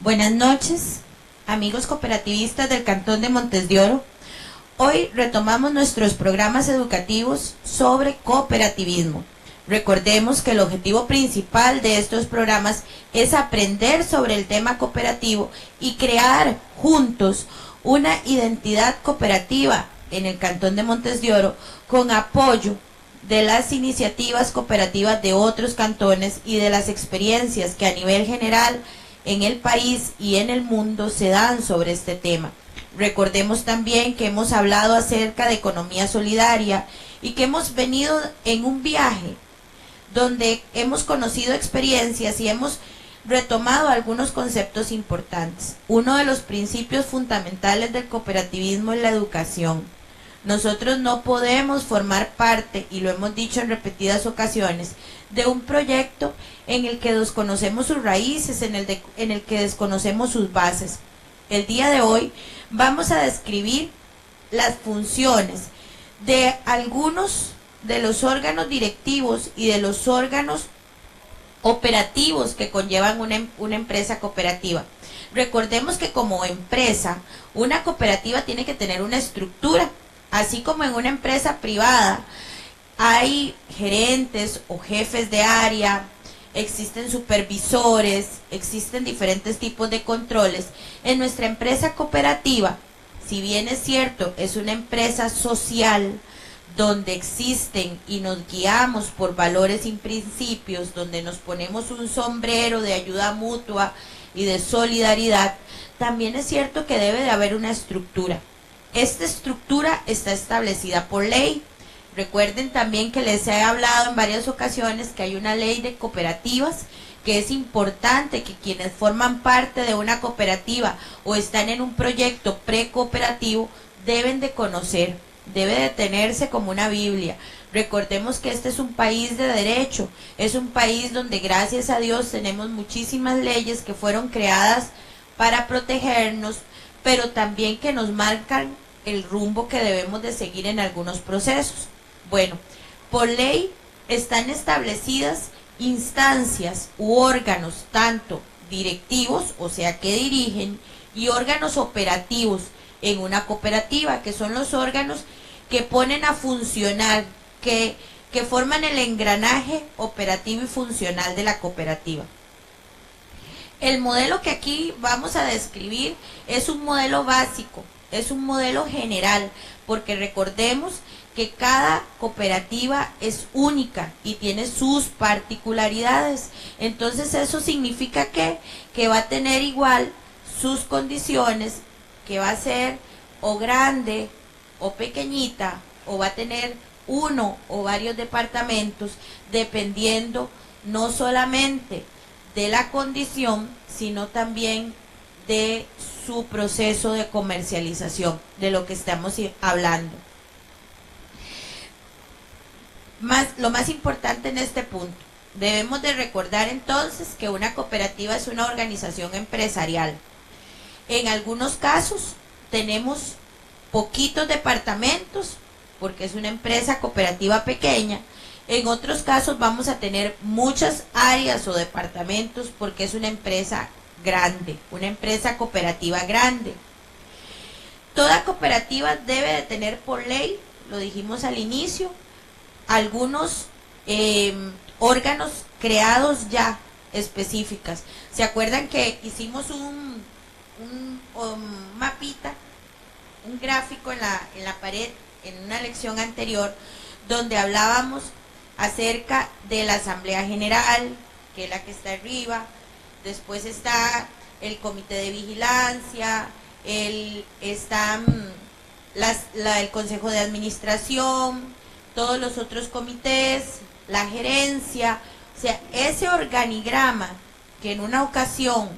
Buenas noches, amigos cooperativistas del Cantón de Montes de Oro. Hoy retomamos nuestros programas educativos sobre cooperativismo. Recordemos que el objetivo principal de estos programas es aprender sobre el tema cooperativo y crear juntos una identidad cooperativa en el Cantón de Montes de Oro con apoyo de las iniciativas cooperativas de otros cantones y de las experiencias que a nivel general en el país y en el mundo se dan sobre este tema. Recordemos también que hemos hablado acerca de economía solidaria y que hemos venido en un viaje donde hemos conocido experiencias y hemos retomado algunos conceptos importantes. Uno de los principios fundamentales del cooperativismo es la educación. Nosotros no podemos formar parte, y lo hemos dicho en repetidas ocasiones, de un proyecto en el que desconocemos sus raíces, en el que desconocemos sus bases. El día de hoy vamos a describir las funciones de algunos de los órganos directivos y de los órganos operativos que conllevan una empresa cooperativa. Recordemos que como empresa, una cooperativa tiene que tener una estructura. Así como en una empresa privada hay gerentes o jefes de área, existen supervisores, existen diferentes tipos de controles. En nuestra empresa cooperativa, si bien es cierto, es una empresa social donde existen y nos guiamos por valores y principios, donde nos ponemos un sombrero de ayuda mutua y de solidaridad, también es cierto que debe de haber una estructura. Esta estructura está establecida por ley. Recuerden también que les he hablado en varias ocasiones que hay una ley de cooperativas, que es importante que quienes forman parte de una cooperativa o están en un proyecto precooperativo deben de conocer, debe de tenerse como una Biblia. Recordemos que este es un país de derecho, es un país donde gracias a Dios tenemos muchísimas leyes que fueron creadas para protegernos, pero también que nos marcan el rumbo que debemos de seguir en algunos procesos. Bueno, por ley están establecidas instancias u órganos, tanto directivos, o sea que dirigen, y órganos operativos en una cooperativa, que son los órganos que ponen a funcionar, que forman el engranaje operativo y funcional de la cooperativa. El modelo que aquí vamos a describir es un modelo básico, es un modelo general, porque recordemos que cada cooperativa es única y tiene sus particularidades. Entonces eso significa que va a tener igual sus condiciones, que va a ser o grande o pequeñita, o va a tener uno o varios departamentos, dependiendo no solamente de la condición, sino también de su proceso de comercialización, de lo que estamos hablando. Lo más importante en este punto, debemos de recordar entonces que una cooperativa es una organización empresarial. En algunos casos tenemos poquitos departamentos, porque es una empresa cooperativa pequeña. En otros casos vamos a tener muchas áreas o departamentos, porque es una empresa grande, una empresa cooperativa grande. Toda cooperativa debe de tener por ley, lo dijimos al inicio, algunos órganos creados ya específicas. ¿Se acuerdan que hicimos un mapita, un gráfico en la pared en una lección anterior, donde hablábamos acerca de la Asamblea General, que es la que está arriba? Después está el comité de vigilancia, está el consejo de administración, todos los otros comités, la gerencia. O sea, ese organigrama que en una ocasión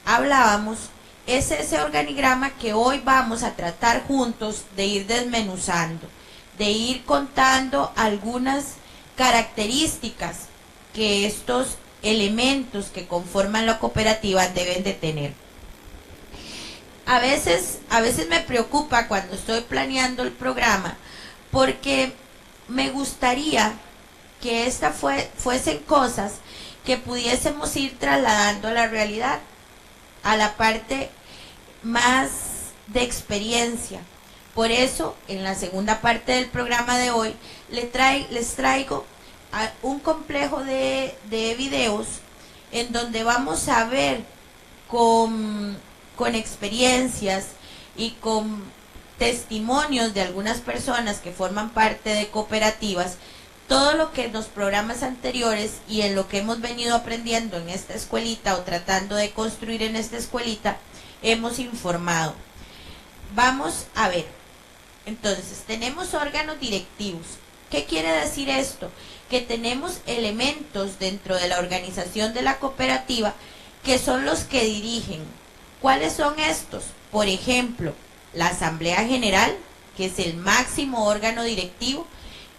hablábamos, es ese organigrama que hoy vamos a tratar juntos de ir desmenuzando, de ir contando algunas características que estos elementos que conforman la cooperativa deben de tener. A veces me preocupa cuando estoy planeando el programa, porque me gustaría que fuesen cosas que pudiésemos ir trasladando a la realidad. a la parte más de experiencia. Por eso, en la segunda parte del programa de hoy, les traigo un complejo de videos en donde vamos a ver con experiencias y con testimonios de algunas personas que forman parte de cooperativas, todo lo que en los programas anteriores y en lo que hemos venido aprendiendo en esta escuelita o tratando de construir en esta escuelita, hemos informado. Vamos a ver. Entonces, tenemos órganos directivos. ¿Qué quiere decir esto? Que tenemos elementos dentro de la organización de la cooperativa que son los que dirigen. ¿Cuáles son estos? Por ejemplo, la Asamblea General, que es el máximo órgano directivo.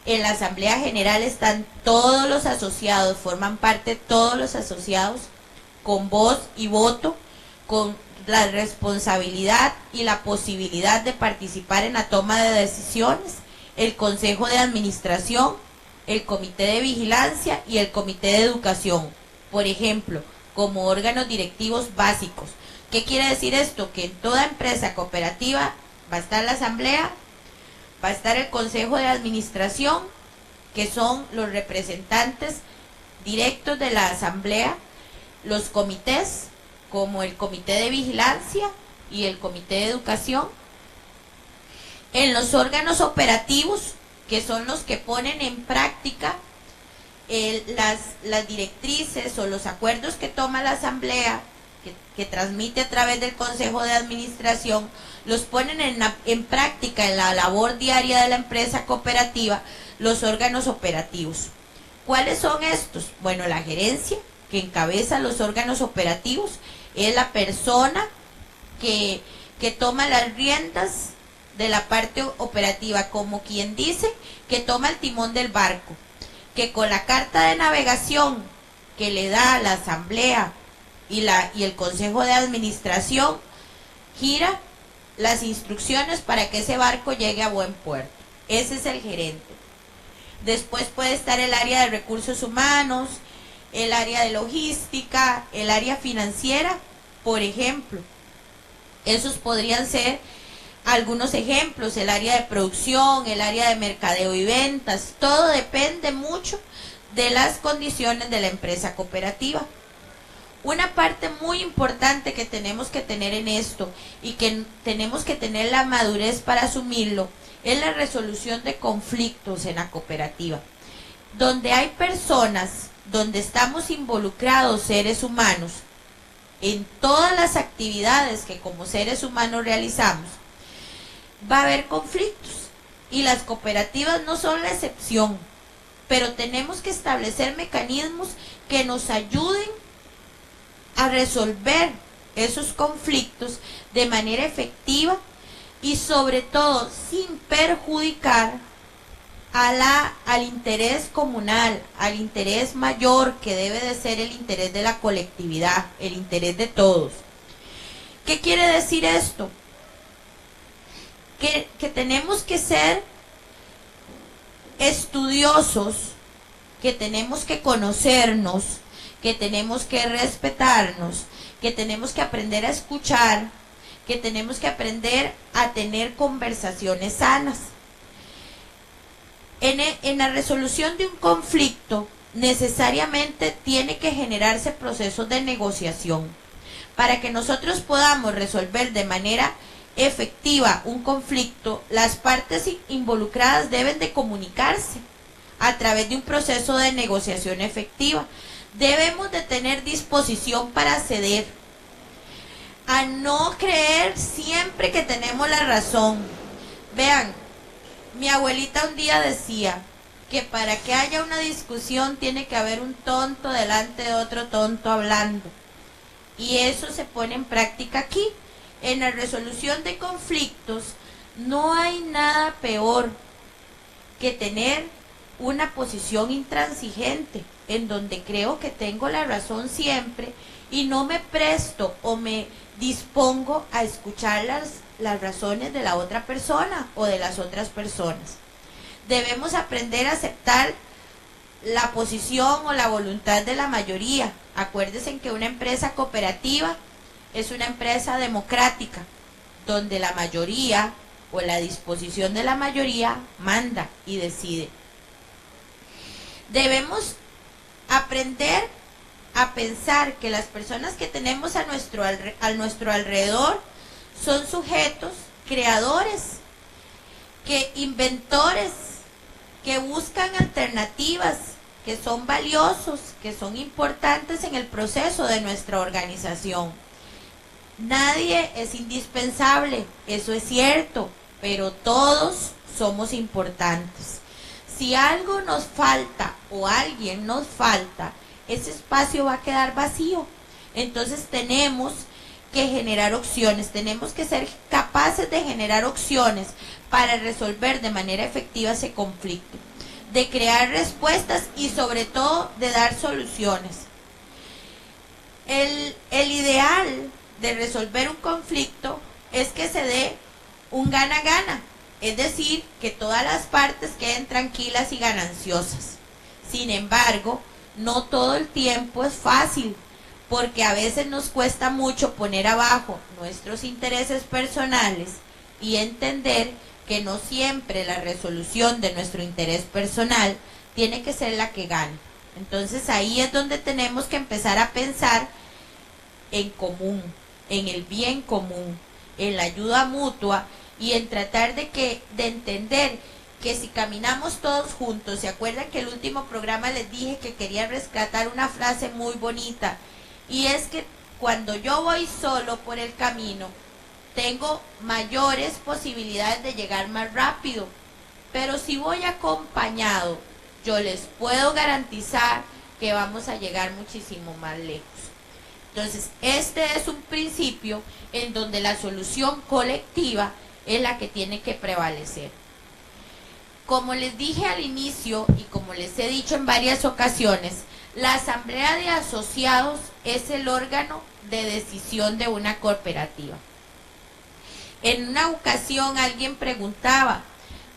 En la Asamblea General están todos los asociados, forman parte todos los asociados con voz y voto, con la responsabilidad y la posibilidad de participar en la toma de decisiones, el Consejo de Administración, el Comité de Vigilancia y el Comité de Educación, por ejemplo, como órganos directivos básicos. ¿Qué quiere decir esto? Que en toda empresa cooperativa va a estar la asamblea, va a estar el Consejo de Administración, que son los representantes directos de la asamblea, los comités, como el Comité de Vigilancia y el Comité de Educación. En los órganos operativos, que son los que ponen en práctica las directrices o los acuerdos que toma la asamblea, que transmite a través del Consejo de Administración, los ponen en práctica en la labor diaria de la empresa cooperativa, los órganos operativos. ¿Cuáles son estos? Bueno, la gerencia, que encabeza los órganos operativos, es la persona que toma las riendas de la parte operativa, como quien dice que toma el timón del barco, que con la carta de navegación que le da la asamblea y el Consejo de Administración, gira las instrucciones para que ese barco llegue a buen puerto. Ese es el gerente. Después puede estar el área de recursos humanos, el área de logística, el área financiera, por ejemplo. Esos podrían ser algunos ejemplos, el área de producción, el área de mercadeo y ventas. Todo depende mucho de las condiciones de la empresa cooperativa. Una parte muy importante que tenemos que tener en esto y que tenemos que tener la madurez para asumirlo es la resolución de conflictos en la cooperativa. Donde hay personas, donde estamos involucrados seres humanos, en todas las actividades que como seres humanos realizamos, va a haber conflictos. Y las cooperativas no son la excepción, pero tenemos que establecer mecanismos que nos ayuden a resolver esos conflictos de manera efectiva y sobre todo sin perjudicar al interés comunal, al interés mayor que debe de ser el interés de la colectividad, el interés de todos. ¿Qué quiere decir esto? Que tenemos que ser estudiosos, que tenemos que conocernos, que tenemos que respetarnos, que tenemos que aprender a escuchar, que tenemos que aprender a tener conversaciones sanas. En la resolución de un conflicto necesariamente tiene que generarse procesos de negociación. Para que nosotros podamos resolver de manera efectiva un conflicto, las partes involucradas deben de comunicarse a través de un proceso de negociación efectiva. Debemos de tener disposición para ceder, a no creer siempre que tenemos la razón. Vean, mi abuelita un día decía que para que haya una discusión tiene que haber un tonto delante de otro tonto hablando. Y eso se pone en práctica aquí. En la resolución de conflictos no hay nada peor que tener una posición intransigente, en donde creo que tengo la razón siempre y no me presto o me dispongo a escuchar las razones de la otra persona o de las otras personas. Debemos aprender a aceptar la posición o la voluntad de la mayoría. Acuérdense que una empresa cooperativa es una empresa democrática, donde la mayoría o la disposición de la mayoría manda y decide. Debemos aprender a pensar que las personas que tenemos a nuestro alrededor son sujetos creadores, que inventores, que buscan alternativas, que son valiosos, que son importantes en el proceso de nuestra organización. Nadie es indispensable, eso es cierto, pero todos somos importantes. Si algo nos falta o alguien nos falta, ese espacio va a quedar vacío. Entonces tenemos que generar opciones, tenemos que ser capaces de generar opciones para resolver de manera efectiva ese conflicto, de crear respuestas y sobre todo de dar soluciones. El ideal de resolver un conflicto es que se dé un gana-gana, es decir, que todas las partes queden tranquilas y gananciosas. Sin embargo, no todo el tiempo es fácil, porque a veces nos cuesta mucho poner abajo nuestros intereses personales y entender que no siempre la resolución de nuestro interés personal tiene que ser la que gane. Entonces ahí es donde tenemos que empezar a pensar en común, en el bien común, en la ayuda mutua y en tratar de entender que si caminamos todos juntos, ¿se acuerdan que el último programa les dije que quería rescatar una frase muy bonita? Y es que cuando yo voy solo por el camino, tengo mayores posibilidades de llegar más rápido, pero si voy acompañado, yo les puedo garantizar que vamos a llegar muchísimo más lejos. Entonces, este es un principio en donde la solución colectiva es la que tiene que prevalecer. Como les dije al inicio y como les he dicho en varias ocasiones, la asamblea de asociados es el órgano de decisión de una cooperativa. En una ocasión alguien preguntaba,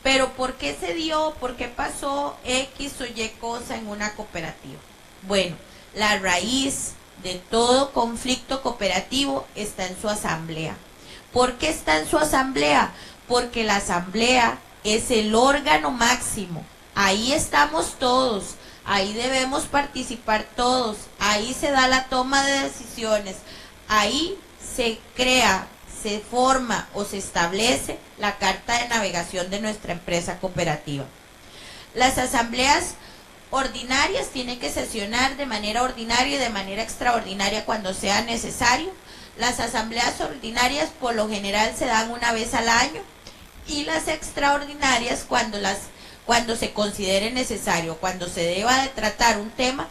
pero ¿por qué se dio, por qué pasó X o Y cosa en una cooperativa? Bueno, la raíz de todo conflicto cooperativo está en su asamblea. ¿Por qué está en su asamblea? Porque la asamblea es el órgano máximo. Ahí estamos todos, ahí debemos participar todos, ahí se da la toma de decisiones, ahí se crea, se forma o se establece la carta de navegación de nuestra empresa cooperativa. Las asambleas ordinarias tienen que sesionar de manera ordinaria y de manera extraordinaria cuando sea necesario. Las asambleas ordinarias por lo general se dan una vez al año y las extraordinarias cuando se considere necesario, cuando se deba de tratar un tema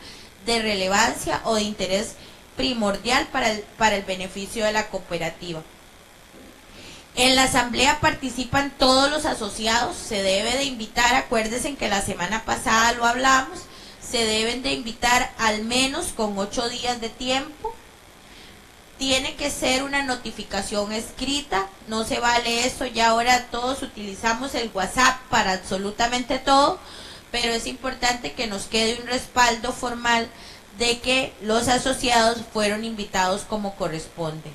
de relevancia o de interés primordial para el beneficio de la cooperativa. En la asamblea participan todos los asociados, se debe de invitar, acuérdense que la semana pasada lo hablamos, se deben de invitar al menos con 8 días de tiempo. Tiene que ser una notificación escrita, no se vale eso, ya ahora todos utilizamos el WhatsApp para absolutamente todo, pero es importante que nos quede un respaldo formal de que los asociados fueron invitados como corresponde.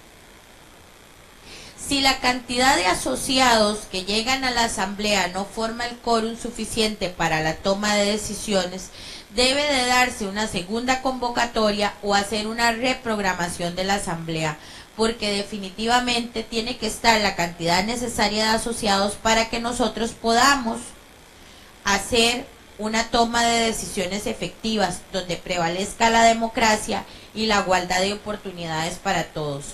Si la cantidad de asociados que llegan a la asamblea no forma el quórum suficiente para la toma de decisiones, debe de darse una segunda convocatoria o hacer una reprogramación de la asamblea, porque definitivamente tiene que estar la cantidad necesaria de asociados para que nosotros podamos hacer una toma de decisiones efectivas donde prevalezca la democracia y la igualdad de oportunidades para todos.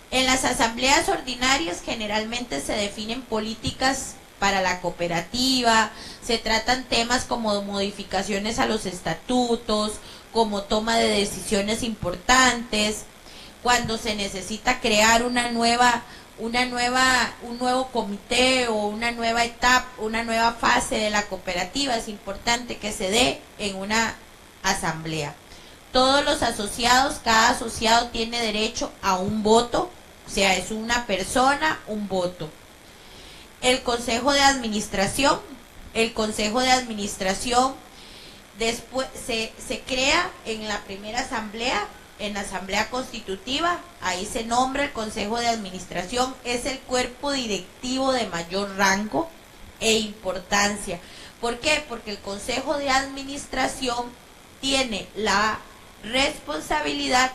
En las asambleas ordinarias generalmente se definen políticas para la cooperativa, se tratan temas como modificaciones a los estatutos, como toma de decisiones importantes, cuando se necesita crear un nuevo comité o una nueva etapa, una nueva fase de la cooperativa, es importante que se dé en una asamblea. Todos los asociados, cada asociado tiene derecho a un voto, o sea, es una persona, un voto. El Consejo de Administración después se crea en la primera asamblea en la Asamblea Constitutiva, ahí se nombra el Consejo de Administración, es el cuerpo directivo de mayor rango e importancia. ¿Por qué? Porque el Consejo de Administración tiene la responsabilidad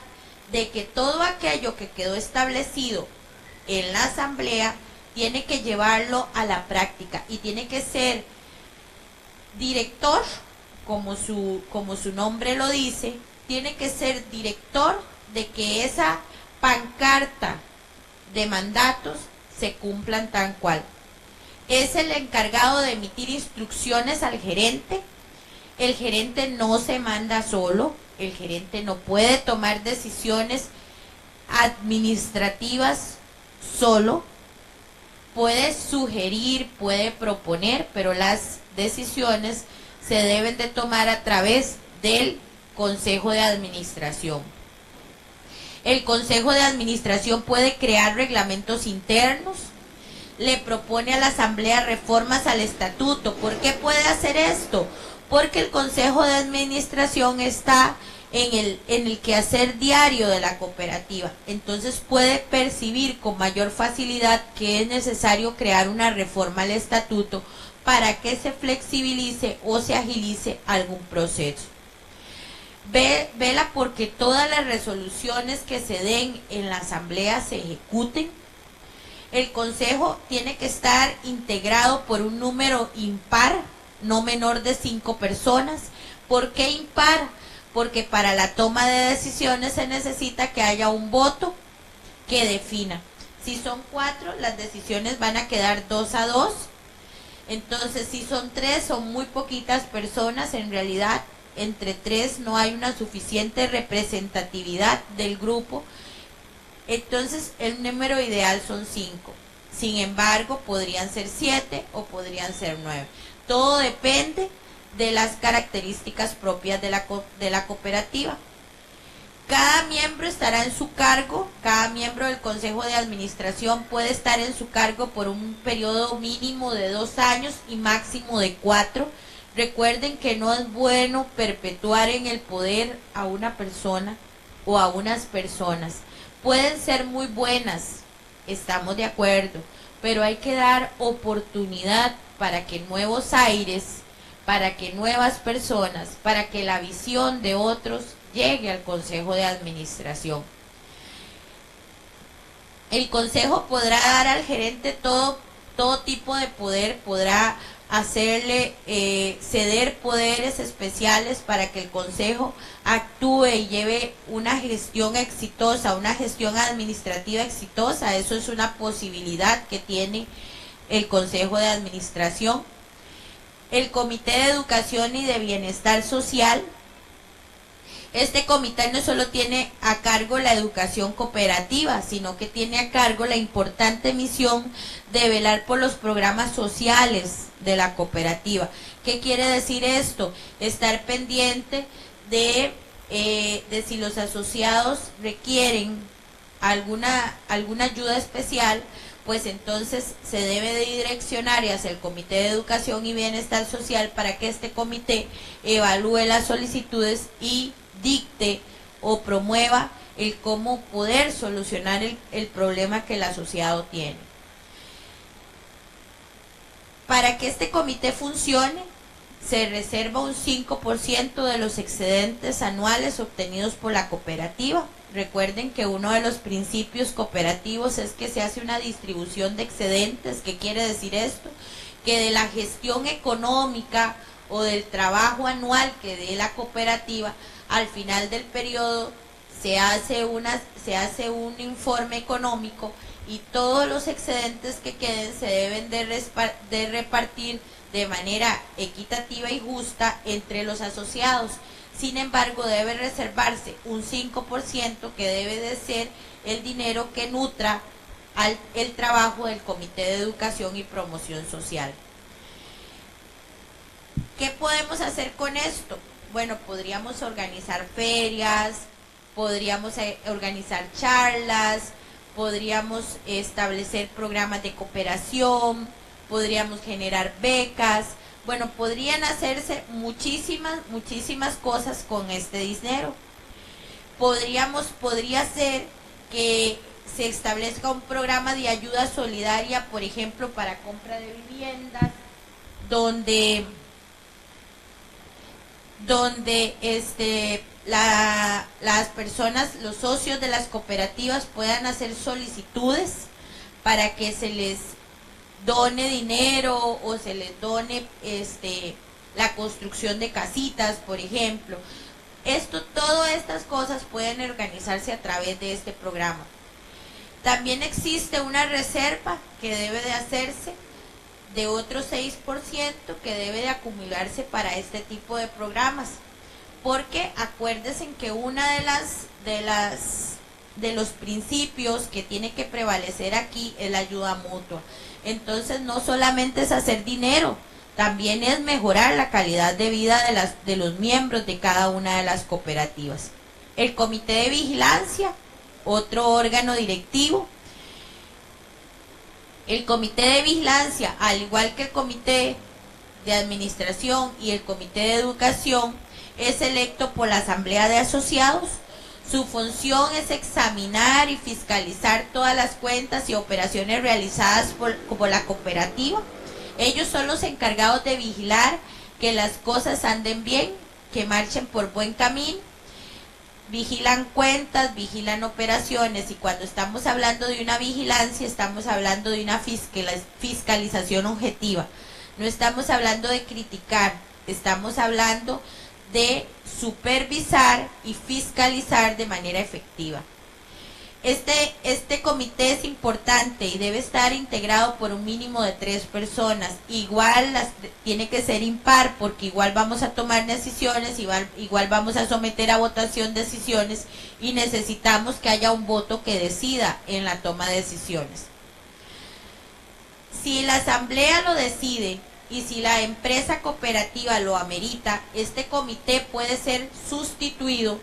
de que todo aquello que quedó establecido en la Asamblea tiene que llevarlo a la práctica y tiene que ser director, como su nombre lo dice, tiene que ser director de que esa pancarta de mandatos se cumplan tal cual. Es el encargado de emitir instrucciones al gerente. El gerente no se manda solo, el gerente no puede tomar decisiones administrativas solo, puede sugerir, puede proponer, pero las decisiones se deben de tomar a través del Consejo de Administración. El Consejo de Administración puede crear reglamentos internos, le propone a la Asamblea reformas al estatuto. ¿Por qué puede hacer esto? Porque el Consejo de Administración está en el quehacer diario de la cooperativa. Entonces puede percibir con mayor facilidad que es necesario crear una reforma al estatuto para que se flexibilice o se agilice algún proceso. Vela porque todas las resoluciones que se den en la Asamblea se ejecuten. El Consejo tiene que estar integrado por un número impar, no menor de 5 personas. ¿Por qué impar? Porque para la toma de decisiones se necesita que haya un voto que defina. Si son 4, las decisiones van a quedar 2-2. Entonces, si son 3, son muy poquitas personas. En realidad, entre 3 no hay una suficiente representatividad del grupo. Entonces, el número ideal son 5. Sin embargo, podrían ser 7 o podrían ser 9. Todo depende de las características propias de la cooperativa. Cada miembro estará en su cargo, cada miembro del Consejo de Administración puede estar en su cargo por un periodo mínimo de 2 años y máximo de 4. Recuerden que no es bueno perpetuar en el poder a una persona o a unas personas. Pueden ser muy buenas, estamos de acuerdo, pero hay que dar oportunidad para que nuevos aires, para que nuevas personas, para que la visión de otros llegue al Consejo de Administración. El Consejo podrá dar al gerente todo tipo de poder, podrá hacerle ceder poderes especiales para que el Consejo actúe y lleve una gestión exitosa, una gestión administrativa exitosa. Eso es una posibilidad que tiene el Consejo de Administración. El Comité de Educación y de Bienestar Social. Este comité no solo tiene a cargo la educación cooperativa, sino que tiene a cargo la importante misión de velar por los programas sociales de la cooperativa. ¿Qué quiere decir esto? Estar pendiente de si los asociados requieren alguna ayuda especial, pues entonces se debe de direccionar hacia el Comité de Educación y Bienestar Social para que este comité evalúe las solicitudes y dicte o promueva el cómo poder solucionar el problema que el asociado tiene. Para que este comité funcione, se reserva un 5% de los excedentes anuales obtenidos por la cooperativa. Recuerden que uno de los principios cooperativos es que se hace una distribución de excedentes. ¿Qué quiere decir esto? Que de la gestión económica o del trabajo anual que dé la cooperativa, al final del periodo se hace un informe económico y todos los excedentes que queden se deben de repartir de manera equitativa y justa entre los asociados. Sin embargo, debe reservarse un 5% que debe de ser el dinero que nutra el trabajo del Comité de Educación y Promoción Social. ¿Qué podemos hacer con esto? Bueno, podríamos organizar ferias, podríamos organizar charlas, podríamos establecer programas de cooperación, podríamos generar becas. Bueno, podrían hacerse muchísimas cosas con este dinero. podría ser que se establezca un programa de ayuda solidaria, por ejemplo, para compra de viviendas, donde las personas, los socios de las cooperativas puedan hacer solicitudes para que se les done dinero o se les done la construcción de casitas, por ejemplo. Todas estas cosas pueden organizarse a través de este programa. También existe una reserva que debe de hacerse de otro 6% que debe de acumularse para este tipo de programas, porque acuérdense que una de los principios que tiene que prevalecer aquí es la ayuda mutua. Entonces no solamente es hacer dinero, también es mejorar la calidad de vida de los miembros de cada una de las cooperativas. El comité de vigilancia, otro órgano directivo. El comité de vigilancia, al igual que el comité de administración y el comité de educación, es electo por la asamblea de asociados. Su función es examinar y fiscalizar todas las cuentas y operaciones realizadas por la cooperativa. Ellos son los encargados de vigilar que las cosas anden bien, que marchen por buen camino. Vigilan cuentas, vigilan operaciones, y cuando estamos hablando de una vigilancia, estamos hablando de una fiscalización objetiva. No estamos hablando de criticar, estamos hablando de supervisar y fiscalizar de manera efectiva. Este comité es importante y debe estar integrado por un mínimo de 3 personas. Igual tiene que ser impar, porque igual vamos a tomar decisiones, igual vamos a someter a votación decisiones, y necesitamos que haya un voto que decida en la toma de decisiones. Si la asamblea lo decide y si la empresa cooperativa lo amerita, este comité puede ser sustituido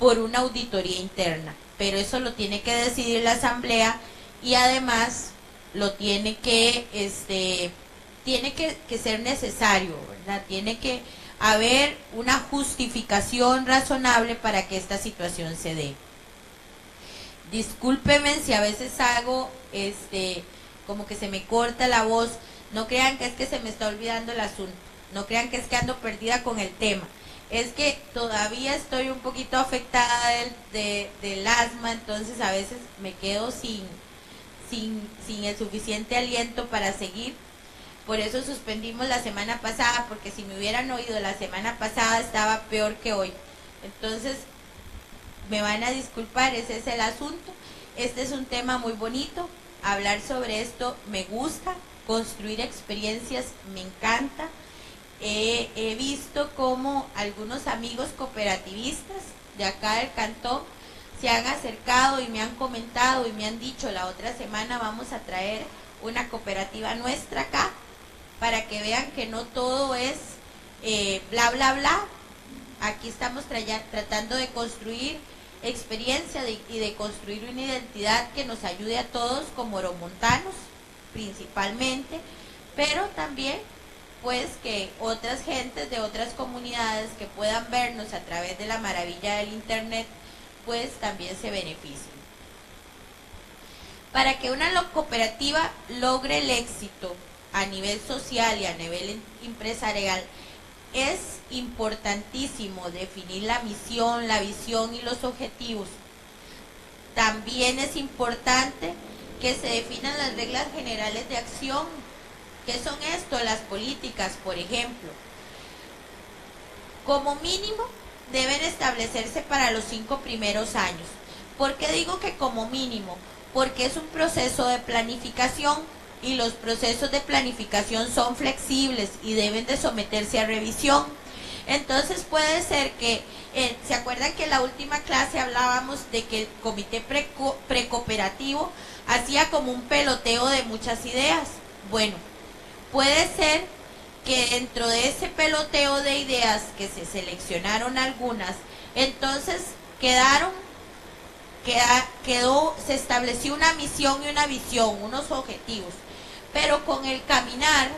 por una auditoría interna, pero eso lo tiene que decidir la asamblea, y además lo tiene que ser necesario, ¿verdad? Tiene que haber una justificación razonable para que esta situación se dé. Discúlpenme si a veces hago como que se me corta la voz. No crean que es que se me está olvidando el asunto, no crean que es que ando perdida con el tema. Es que todavía estoy un poquito afectada del asma, entonces a veces me quedo sin el suficiente aliento para seguir. Por eso suspendimos la semana pasada, porque si me hubieran oído la semana pasada estaba peor que hoy. Entonces me van a disculpar, ese es el asunto. Este es un tema muy bonito, hablar sobre esto me gusta, construir experiencias me encanta. He visto cómo algunos amigos cooperativistas de acá del cantón se han acercado y me han comentado y me han dicho: la otra semana vamos a traer una cooperativa nuestra acá, para que vean que no todo es bla bla bla. Aquí estamos tratando de construir experiencia y de construir una identidad que nos ayude a todos como oromontanos principalmente, pero también pues que otras gentes de otras comunidades que puedan vernos a través de la maravilla del internet pues también se beneficien. Para que una cooperativa logre el éxito a nivel social y a nivel empresarial, es importantísimo definir la misión, la visión y los objetivos. También es importante que se definan las reglas generales de acción. ¿Qué son esto? Las políticas, por ejemplo. Como mínimo, deben establecerse para los 5 primeros años. ¿Por qué digo que como mínimo? Porque es un proceso de planificación, y los procesos de planificación son flexibles y deben de someterse a revisión. Entonces puede ser que, ¿se acuerdan que en la última clase hablábamos de que el comité precooperativo hacía como un peloteo de muchas ideas? Bueno, puede ser que dentro de ese peloteo de ideas que se seleccionaron algunas, entonces se estableció una misión y una visión, unos objetivos, pero con el caminar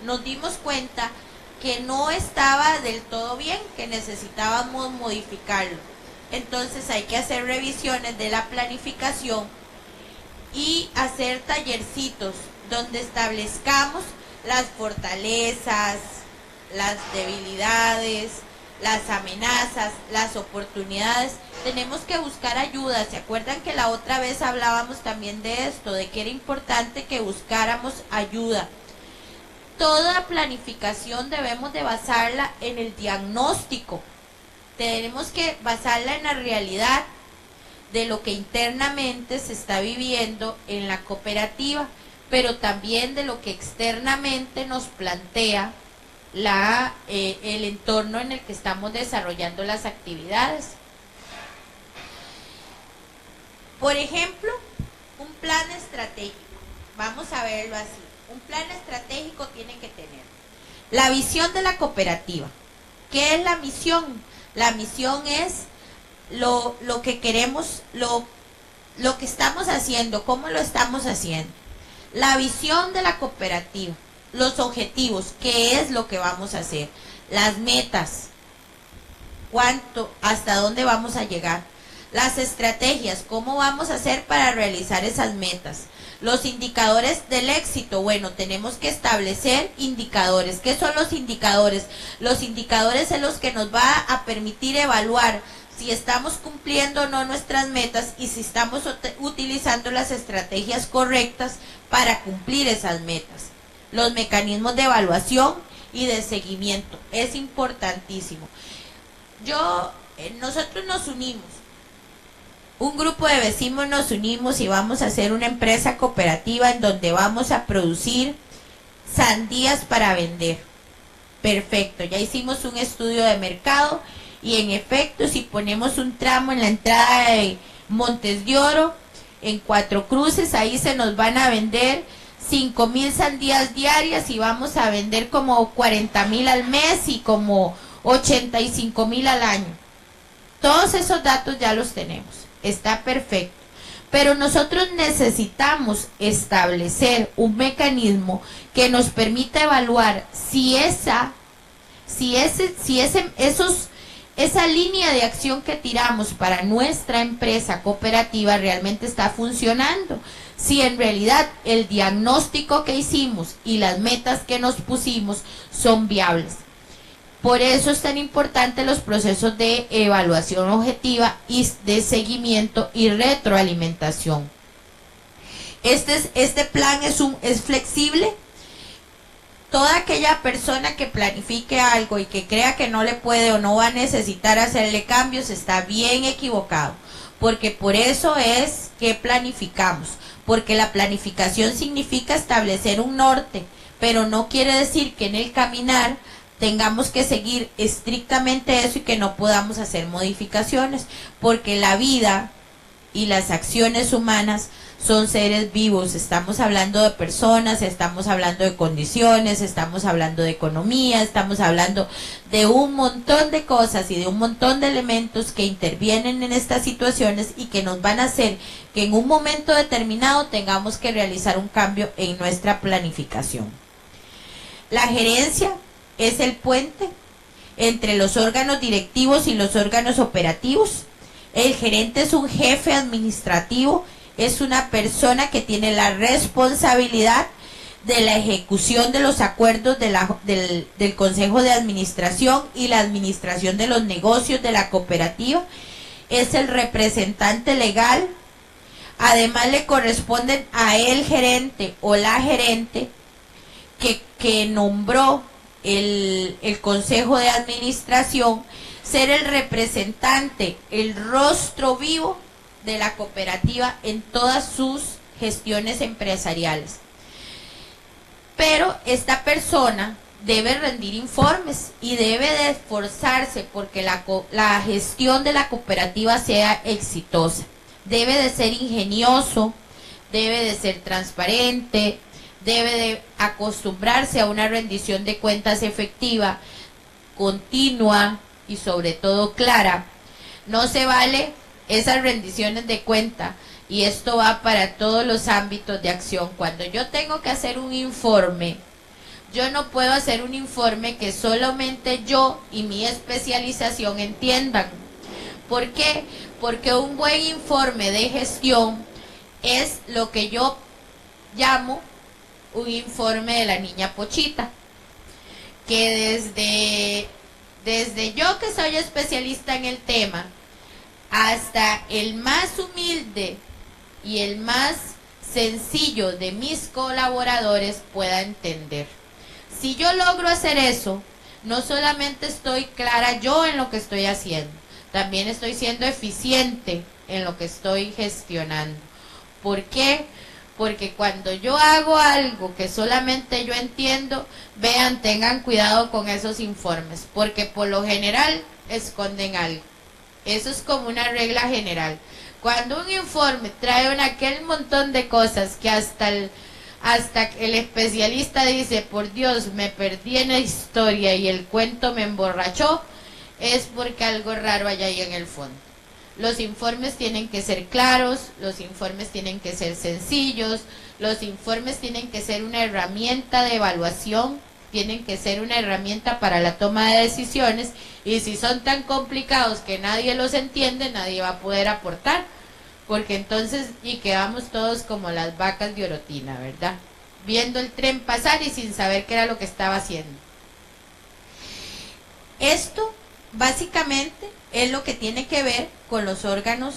nos dimos cuenta que no estaba del todo bien, que necesitábamos modificarlo. Entonces hay que hacer revisiones de la planificación y hacer tallercitos donde establezcamos las fortalezas, las debilidades, las amenazas, las oportunidades. Tenemos que buscar ayuda. ¿Se acuerdan que la otra vez hablábamos también de esto, de que era importante que buscáramos ayuda? Toda planificación debemos de basarla en el diagnóstico. Tenemos que basarla en la realidad de lo que internamente se está viviendo en la cooperativa, pero también de lo que externamente nos plantea el entorno en el que estamos desarrollando las actividades. Por ejemplo, un plan estratégico. Vamos a verlo así. Un plan estratégico tiene que tener la visión de la cooperativa. ¿Qué es la misión? La misión es lo que queremos, lo que estamos haciendo, cómo lo estamos haciendo. La visión de la cooperativa, los objetivos, qué es lo que vamos a hacer, las metas, cuánto, hasta dónde vamos a llegar, las estrategias, cómo vamos a hacer para realizar esas metas, los indicadores del éxito. Bueno, tenemos que establecer indicadores. ¿Qué son los indicadores? Los indicadores son los que nos va a permitir evaluar si estamos cumpliendo o no nuestras metas y si estamos utilizando las estrategias correctas para cumplir esas metas. Los mecanismos de evaluación y de seguimiento es importantísimo. Nosotros nos unimos, un grupo de vecinos nos unimos y vamos a hacer una empresa cooperativa en donde vamos a producir sandías para vender. Perfecto, ya hicimos un estudio de mercado y en efecto, si ponemos un tramo en la entrada de Montes de Oro, en Cuatro Cruces, ahí se nos van a vender 5,000 sandías diarias y vamos a vender como 40,000 al mes y como 85,000 al año. Todos esos datos ya los tenemos, está perfecto. Pero nosotros necesitamos establecer un mecanismo que nos permita evaluar esa línea de acción que tiramos para nuestra empresa cooperativa realmente está funcionando. Si en realidad el diagnóstico que hicimos y las metas que nos pusimos son viables. Por eso es tan importante los procesos de evaluación objetiva y de seguimiento y retroalimentación. Este plan es flexible. Toda aquella persona que planifique algo y que crea que no le puede o no va a necesitar hacerle cambios está bien equivocado, porque por eso es que planificamos, porque la planificación significa establecer un norte, pero no quiere decir que en el caminar tengamos que seguir estrictamente eso y que no podamos hacer modificaciones, porque la vida y las acciones humanas son seres vivos. Estamos hablando de personas, estamos hablando de condiciones, estamos hablando de economía, estamos hablando de un montón de cosas y de un montón de elementos que intervienen en estas situaciones y que nos van a hacer que en un momento determinado tengamos que realizar un cambio en nuestra planificación. La gerencia es el puente entre los órganos directivos y los órganos operativos. El gerente es un jefe administrativo, es una persona que tiene la responsabilidad de la ejecución de los acuerdos del Consejo de Administración y la administración de los negocios de la cooperativa. Es el representante legal. Además le corresponden a el gerente o la gerente que nombró el Consejo de Administración, ser el representante, el rostro vivo de la cooperativa en todas sus gestiones empresariales. Pero esta persona debe rendir informes y debe de esforzarse porque la gestión de la cooperativa sea exitosa. Debe de ser ingenioso, debe de ser transparente, debe de acostumbrarse a una rendición de cuentas efectiva, continua y sobre todo clara. No se vale esas rendiciones de cuenta, y esto va para todos los ámbitos de acción. Cuando yo tengo que hacer un informe, yo no puedo hacer un informe que solamente yo y mi especialización entiendan, ¿Por qué? Porque un buen informe de gestión es lo que yo llamo un informe de la niña Pochita, que desde yo que soy especialista en el tema, hasta el más humilde y el más sencillo de mis colaboradores pueda entender. Si yo logro hacer eso, no solamente estoy clara yo en lo que estoy haciendo, también estoy siendo eficiente en lo que estoy gestionando. ¿Por qué? Porque cuando yo hago algo que solamente yo entiendo, vean, tengan cuidado con esos informes, porque por lo general esconden algo. Eso es como una regla general. Cuando un informe trae aquel montón de cosas que hasta el especialista dice, por Dios, me perdí en la historia y el cuento me emborrachó, es porque algo raro hay ahí en el fondo. Los informes tienen que ser claros, los informes tienen que ser sencillos, los informes tienen que ser una herramienta de evaluación, tienen que ser una herramienta para la toma de decisiones, y si son tan complicados que nadie los entiende, nadie va a poder aportar, porque entonces y quedamos todos como las vacas de Orotina, ¿verdad? Viendo el tren pasar y sin saber qué era lo que estaba haciendo. Esto básicamente es lo que tiene que ver con los órganos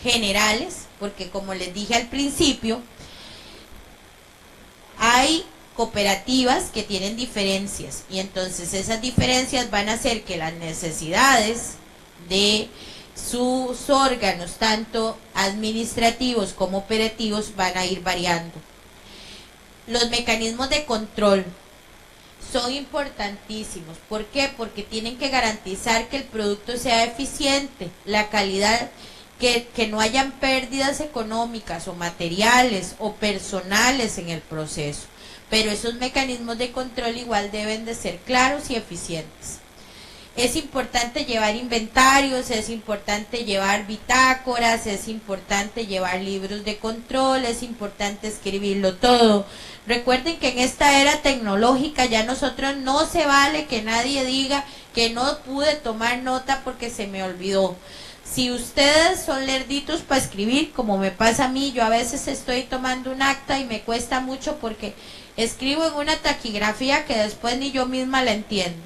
generales, porque como les dije al principio, hay cooperativas que tienen diferencias, y entonces esas diferencias van a hacer que las necesidades de sus órganos, tanto administrativos como operativos, van a ir variando. Los mecanismos de control son importantísimos. ¿Por qué? Porque tienen que garantizar que el producto sea eficiente, la calidad, que no hayan pérdidas económicas o materiales o personales en el proceso. Pero esos mecanismos de control igual deben de ser claros y eficientes. Es importante llevar inventarios, es importante llevar bitácoras, es importante llevar libros de control, es importante escribirlo todo. Recuerden que en esta era tecnológica ya nosotros no se vale que nadie diga que no pude tomar nota porque se me olvidó. Si ustedes son lerditos para escribir, como me pasa a mí, yo a veces estoy tomando un acta y me cuesta mucho porque escribo en una taquigrafía que después ni yo misma la entiendo.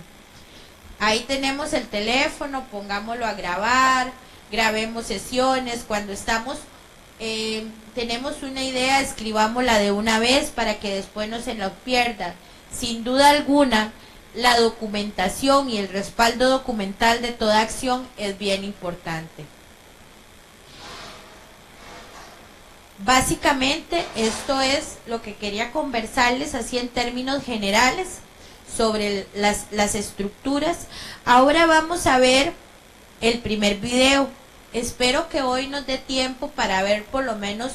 Ahí tenemos el teléfono, pongámoslo a grabar, grabemos sesiones, cuando estamos, tenemos una idea, escribámosla de una vez para que después no se nos pierda. Sin duda alguna, la documentación y el respaldo documental de toda acción es bien importante. Básicamente esto es lo que quería conversarles así en términos generales sobre las estructuras. Ahora vamos a ver el primer video. Espero que hoy nos dé tiempo para ver por lo menos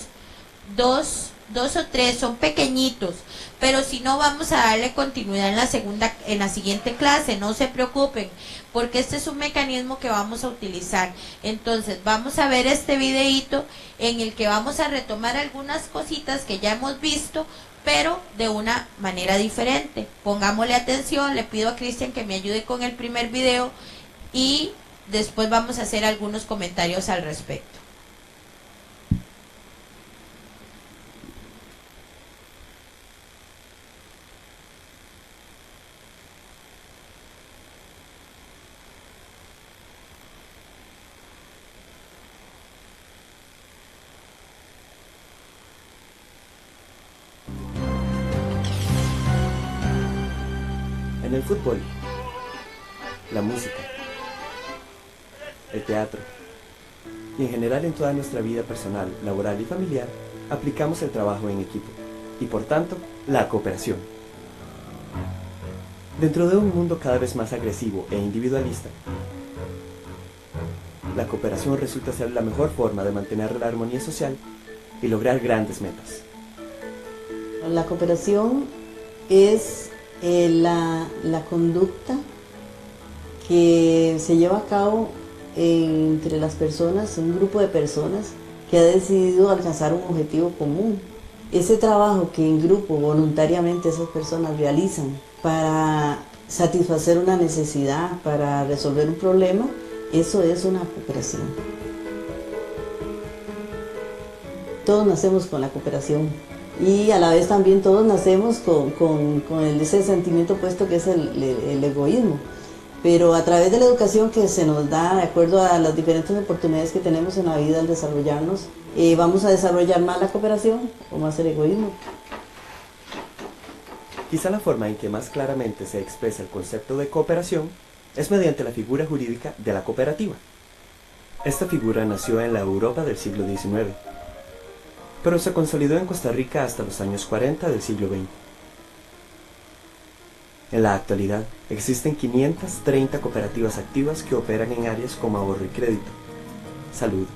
dos o tres, son pequeñitos, pero si no vamos a darle continuidad en la siguiente clase, no se preocupen, porque este es un mecanismo que vamos a utilizar. Entonces vamos a ver este videíto en el que vamos a retomar algunas cositas que ya hemos visto, pero de una manera diferente. Pongámosle atención, le pido a Cristian que me ayude con el primer video y después vamos a hacer algunos comentarios al respecto. En el fútbol, la música, el teatro y en general en toda nuestra vida personal, laboral y familiar, aplicamos el trabajo en equipo y por tanto, la cooperación. Dentro de un mundo cada vez más agresivo e individualista, la cooperación resulta ser la mejor forma de mantener la armonía social y lograr grandes metas. La cooperación es la conducta que se lleva a cabo entre las personas, un grupo de personas que ha decidido alcanzar un objetivo común. Ese trabajo que en grupo voluntariamente esas personas realizan para satisfacer una necesidad, para resolver un problema, Eso es una cooperación. Todos nacemos con la cooperación y a la vez también todos nacemos con ese sentimiento opuesto que es el egoísmo. Pero a través de la educación que se nos da, de acuerdo a las diferentes oportunidades que tenemos en la vida al desarrollarnos, vamos a desarrollar más la cooperación o más el egoísmo. Quizá la forma en que más claramente se expresa el concepto de cooperación es mediante la figura jurídica de la cooperativa. Esta figura nació en la Europa del siglo XIX, pero se consolidó en Costa Rica hasta los años 40 del siglo XX. En la actualidad, existen 530 cooperativas activas que operan en áreas como ahorro y crédito, salud,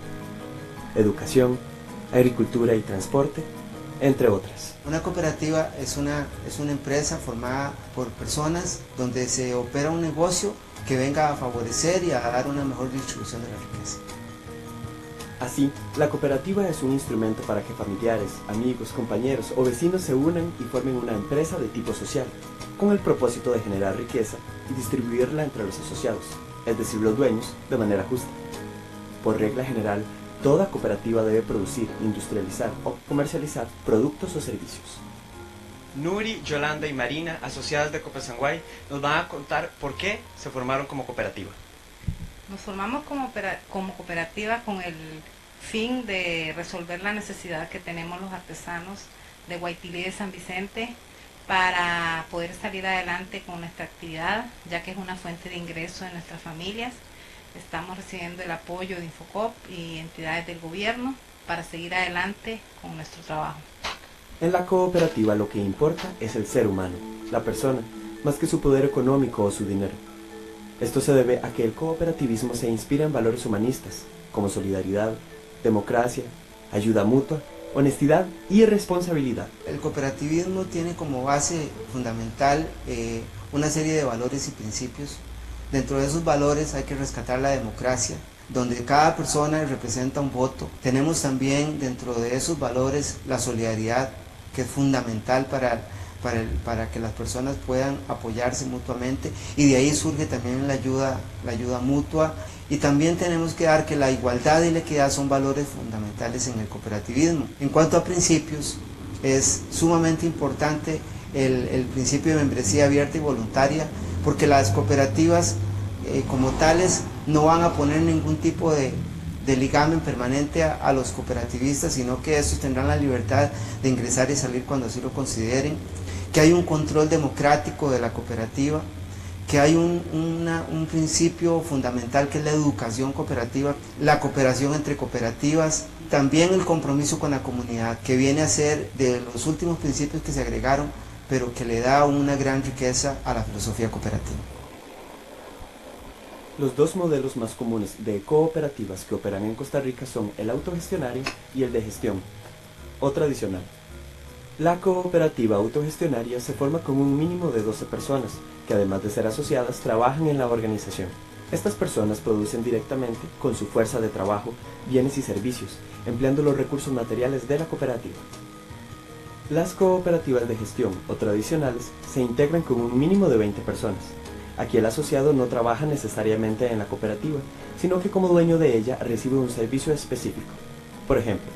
educación, agricultura y transporte, entre otras. Una cooperativa es una empresa formada por personas donde se opera un negocio que venga a favorecer y a dar una mejor distribución de la riqueza. Así, la cooperativa es un instrumento para que familiares, amigos, compañeros o vecinos se unan y formen una empresa de tipo social, con el propósito de generar riqueza y distribuirla entre los asociados, es decir, los dueños, de manera justa. Por regla general, toda cooperativa debe producir, industrializar o comercializar productos o servicios. Nuri, Yolanda y Marina, asociadas de Copesanguay, nos van a contar por qué se formaron como cooperativa. Nos formamos como cooperativa con el fin de resolver la necesidad que tenemos los artesanos de Guaitilí de San Vicente para poder salir adelante con nuestra actividad, ya que es una fuente de ingreso de nuestras familias. Estamos recibiendo el apoyo de Infocop y entidades del gobierno para seguir adelante con nuestro trabajo. En la cooperativa lo que importa es el ser humano, la persona, más que su poder económico o su dinero. Esto se debe a que el cooperativismo se inspira en valores humanistas, como solidaridad, democracia, ayuda mutua, honestidad y responsabilidad. El cooperativismo tiene como base fundamental una serie de valores y principios. Dentro de esos valores hay que rescatar la democracia, donde cada persona representa un voto. Tenemos también dentro de esos valores la solidaridad, que es fundamental para que las personas puedan apoyarse mutuamente, y de ahí surge también la ayuda mutua. Y también tenemos que dar que la igualdad y la equidad son valores fundamentales en el cooperativismo. En cuanto a principios, es sumamente importante el principio de membresía abierta y voluntaria, porque las cooperativas como tales no van a poner ningún tipo de ligamen permanente a los cooperativistas, sino que estos tendrán la libertad de ingresar y salir cuando así lo consideren, que hay un control democrático de la cooperativa, que hay un principio fundamental que es la educación cooperativa, la cooperación entre cooperativas, también el compromiso con la comunidad, que viene a ser de los últimos principios que se agregaron, pero que le da una gran riqueza a la filosofía cooperativa. Los dos modelos más comunes de cooperativas que operan en Costa Rica son el autogestionario y el de gestión, o tradicional. La cooperativa autogestionaria se forma con un mínimo de 12 personas, que además de ser asociadas, trabajan en la organización. Estas personas producen directamente, con su fuerza de trabajo, bienes y servicios, empleando los recursos materiales de la cooperativa. Las cooperativas de gestión, o tradicionales, se integran con un mínimo de 20 personas. Aquí el asociado no trabaja necesariamente en la cooperativa, sino que como dueño de ella recibe un servicio específico. Por ejemplo,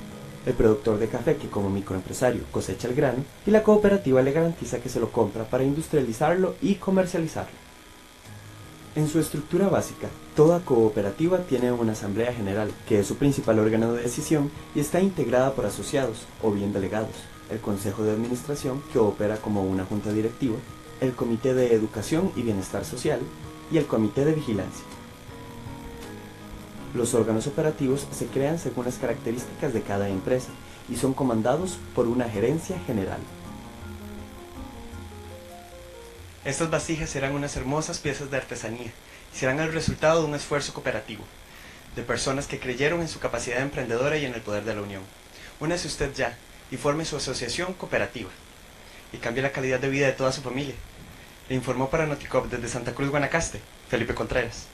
el productor de café que como microempresario cosecha el grano y la cooperativa le garantiza que se lo compra para industrializarlo y comercializarlo. En su estructura básica, toda cooperativa tiene una asamblea general, que es su principal órgano de decisión y está integrada por asociados o bien delegados, el consejo de administración que opera como una junta directiva, el Comité de Educación y Bienestar Social y el Comité de Vigilancia. Los órganos operativos se crean según las características de cada empresa y son comandados por una gerencia general. Estas vasijas serán unas hermosas piezas de artesanía y serán el resultado de un esfuerzo cooperativo, de personas que creyeron en su capacidad emprendedora y en el poder de la unión. Únase usted ya y forme su asociación cooperativa y cambie la calidad de vida de toda su familia. Le informó para Noticop desde Santa Cruz, Guanacaste, Felipe Contreras.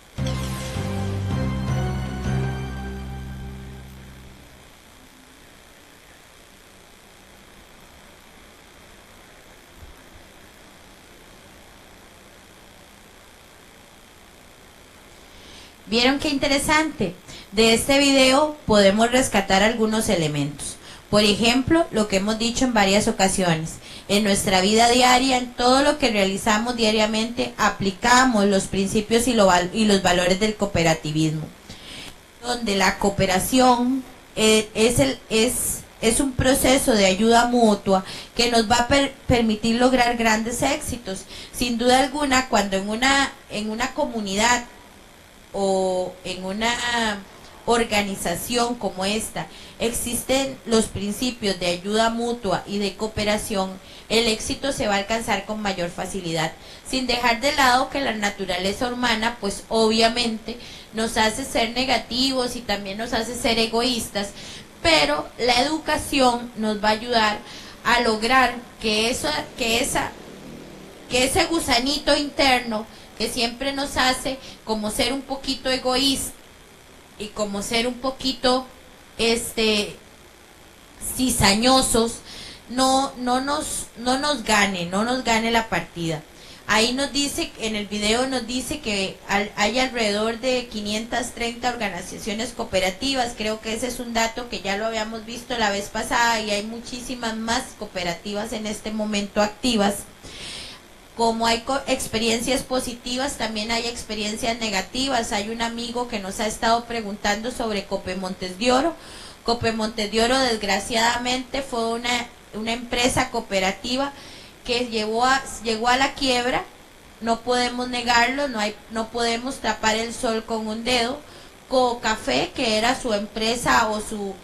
¿Vieron qué interesante? De este video podemos rescatar algunos elementos. Por ejemplo, lo que hemos dicho en varias ocasiones. En nuestra vida diaria, en todo lo que realizamos diariamente, aplicamos los principios y los valores del cooperativismo. Donde la cooperación es un proceso de ayuda mutua que nos va a permitir lograr grandes éxitos. Sin duda alguna, cuando en una comunidad o en una organización como esta existen los principios de ayuda mutua y de cooperación, el éxito se va a alcanzar con mayor facilidad, sin dejar de lado que la naturaleza humana pues obviamente nos hace ser negativos y también nos hace ser egoístas, pero la educación nos va a ayudar a lograr que ese gusanito interno que siempre nos hace como ser un poquito egoísta y como ser un poquito cizañosos, no nos gane la partida. Ahí nos dice, en el video nos dice que hay alrededor de 530 organizaciones cooperativas. Creo que ese es un dato que ya lo habíamos visto la vez pasada, y hay muchísimas más cooperativas en este momento activas. Como hay experiencias positivas, también hay experiencias negativas. Hay un amigo que nos ha estado preguntando sobre Cope Montes de Oro. Cope Montes de Oro, desgraciadamente, fue una empresa cooperativa que llegó a la quiebra. No podemos negarlo, no podemos tapar el sol con un dedo. Cocafé, que era su empresa o su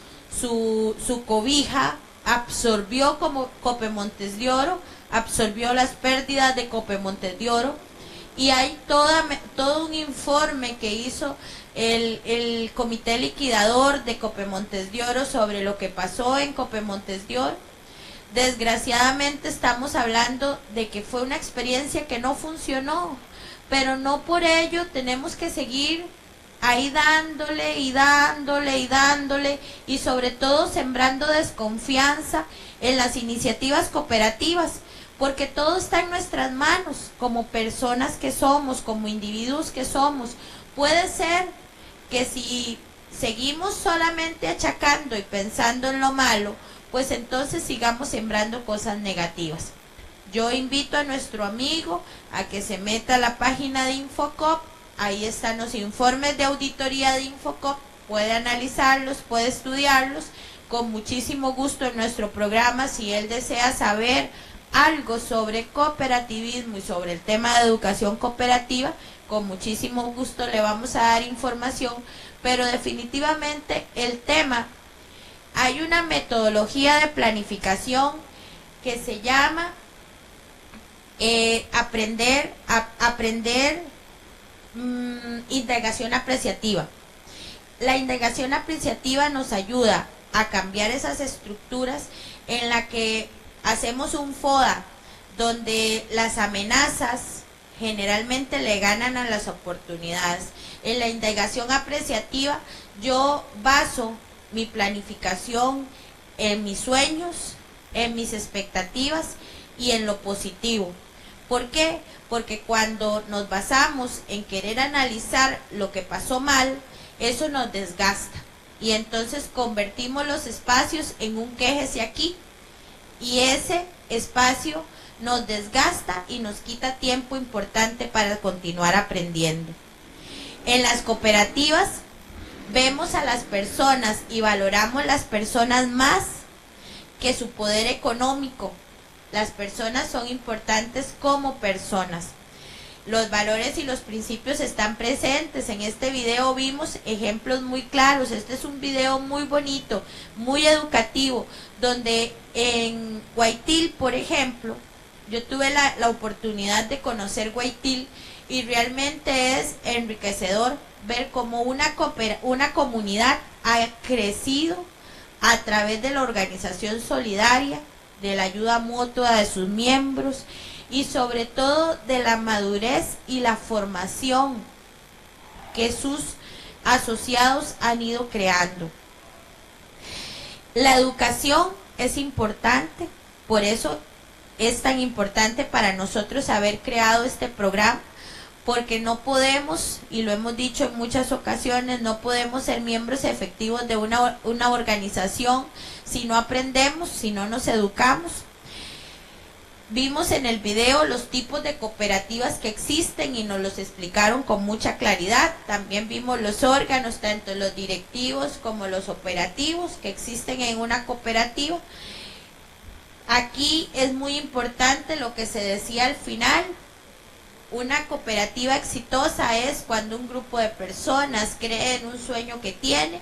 cobija, absorbió como Cope Montes de Oro, absorbió las pérdidas de Cope Montes de Oro, y hay todo un informe que hizo el comité liquidador de Cope Montes de Oro sobre lo que pasó en Cope Montes de Oro. Desgraciadamente estamos hablando de que fue una experiencia que no funcionó, pero no por ello tenemos que seguir ahí dándole y sobre todo sembrando desconfianza en las iniciativas cooperativas, porque todo está en nuestras manos, como personas que somos, como individuos que somos. Puede ser que si seguimos solamente achacando y pensando en lo malo, pues entonces sigamos sembrando cosas negativas. Yo invito a nuestro amigo a que se meta a la página de Infocop. Ahí están los informes de auditoría de Infocop, puede analizarlos, puede estudiarlos con muchísimo gusto en nuestro programa. Si él desea saber algo sobre cooperativismo y sobre el tema de educación cooperativa, con muchísimo gusto le vamos a dar información, pero definitivamente el tema, hay una metodología de planificación que se llama indagación apreciativa. La indagación apreciativa nos ayuda a cambiar esas estructuras en la que hacemos un FODA, donde las amenazas generalmente le ganan a las oportunidades. En la indagación apreciativa yo baso mi planificación en mis sueños, en mis expectativas y en lo positivo. ¿Por qué? Porque cuando nos basamos en querer analizar lo que pasó mal, eso nos desgasta, y entonces convertimos los espacios en un quéjese aquí, y ese espacio nos desgasta y nos quita tiempo importante para continuar aprendiendo. En las cooperativas vemos a las personas y valoramos las personas más que su poder económico. Las personas son importantes como personas. Los valores y los principios están presentes. En este video vimos ejemplos muy claros. Este es un video muy bonito, muy educativo, donde en Guaitil, por ejemplo, yo tuve la oportunidad de conocer Guaitil, y realmente es enriquecedor ver cómo una comunidad ha crecido a través de la organización solidaria, de la ayuda mutua de sus miembros, y sobre todo de la madurez y la formación que sus asociados han ido creando. La educación es importante, por eso es tan importante para nosotros haber creado este programa, porque no podemos, y lo hemos dicho en muchas ocasiones, no podemos ser miembros efectivos de una organización si no aprendemos, si no nos educamos. Vimos en el video los tipos de cooperativas que existen y nos los explicaron con mucha claridad. También vimos los órganos, tanto los directivos como los operativos que existen en una cooperativa. Aquí es muy importante lo que se decía al final. Una cooperativa exitosa es cuando un grupo de personas cree en un sueño que tiene,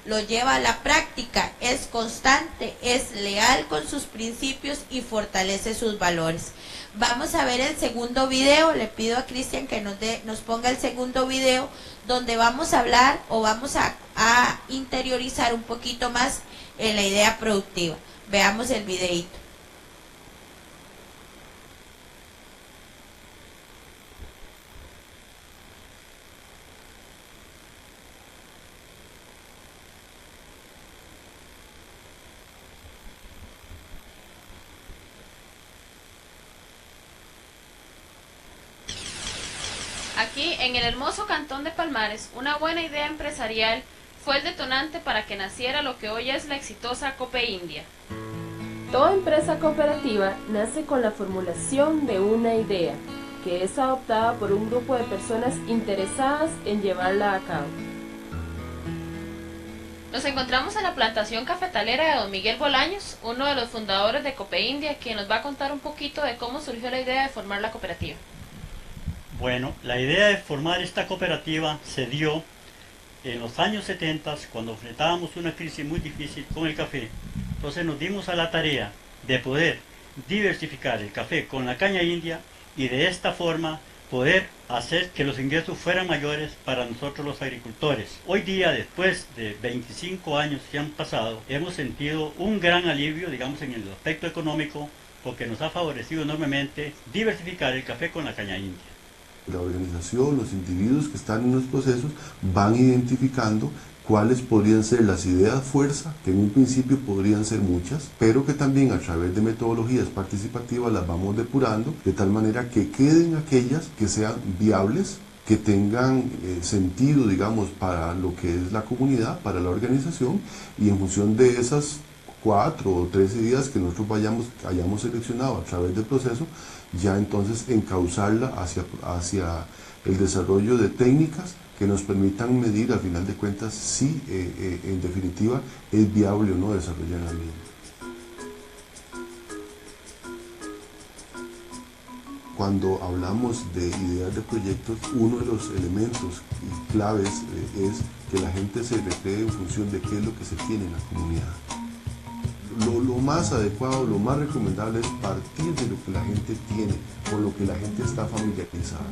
lo lleva a la práctica, es constante, es leal con sus principios y fortalece sus valores. Vamos a ver el segundo video. Le pido a Cristian que nos ponga el segundo video, donde vamos a hablar o vamos a interiorizar un poquito más en la idea productiva. Veamos el videito. Aquí, en el hermoso cantón de Palmares, una buena idea empresarial fue el detonante para que naciera lo que hoy es la exitosa Cope India. Toda empresa cooperativa nace con la formulación de una idea, que es adoptada por un grupo de personas interesadas en llevarla a cabo. Nos encontramos en la plantación cafetalera de don Miguel Bolaños, uno de los fundadores de Cope India, quien nos va a contar un poquito de cómo surgió la idea de formar la cooperativa. Bueno, la idea de formar esta cooperativa se dio en los años 70, cuando enfrentábamos una crisis muy difícil con el café. Entonces nos dimos a la tarea de poder diversificar el café con la caña india y de esta forma poder hacer que los ingresos fueran mayores para nosotros los agricultores. Hoy día, después de 25 años que han pasado, hemos sentido un gran alivio, digamos, en el aspecto económico, porque nos ha favorecido enormemente diversificar el café con la caña india. La organización, los individuos que están en los procesos van identificando cuáles podrían ser las ideas fuerza, que en un principio podrían ser muchas, pero que también a través de metodologías participativas las vamos depurando, de tal manera que queden aquellas que sean viables, que tengan sentido, digamos, para lo que es la comunidad, para la organización, y en función de esas 4 o 3 ideas que nosotros hayamos seleccionado a través del proceso, ya entonces encauzarla hacia el desarrollo de técnicas que nos permitan medir, al final de cuentas, si en definitiva es viable o no desarrollar la misma. Cuando hablamos de ideas de proyectos, uno de los elementos y claves es que la gente se recree en función de qué es lo que se tiene en la comunidad. Lo más adecuado, lo más recomendable es partir de lo que la gente tiene, con lo que la gente está familiarizada.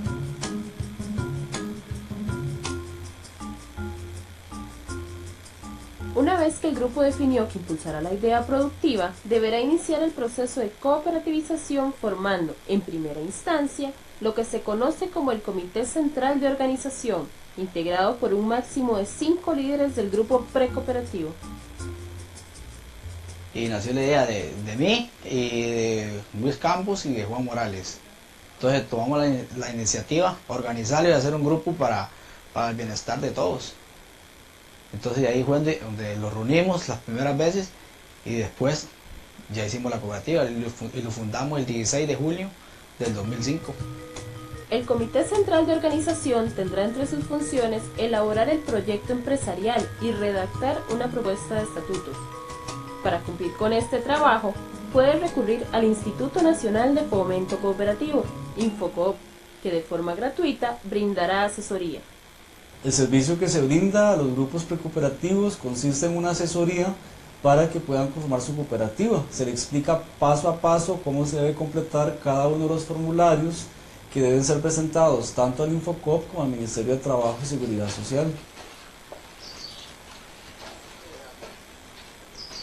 Una vez que el grupo definió que impulsará la idea productiva, deberá iniciar el proceso de cooperativización formando, en primera instancia, lo que se conoce como el Comité Central de Organización, integrado por un máximo de 5 líderes del grupo precooperativo. Y nació la idea de mí y de Luis Campos y de Juan Morales. Entonces tomamos la iniciativa, organizar y hacer un grupo para el bienestar de todos. Entonces ahí fue donde los reunimos las primeras veces y después ya hicimos la cooperativa y lo fundamos el 16 de julio del 2005. El Comité Central de Organización tendrá entre sus funciones elaborar el proyecto empresarial y redactar una propuesta de estatutos. Para cumplir con este trabajo, puede recurrir al Instituto Nacional de Fomento Cooperativo, Infocoop, que de forma gratuita brindará asesoría. El servicio que se brinda a los grupos precooperativos consiste en una asesoría para que puedan conformar su cooperativa. Se le explica paso a paso cómo se debe completar cada uno de los formularios que deben ser presentados tanto al Infocoop como al Ministerio de Trabajo y Seguridad Social.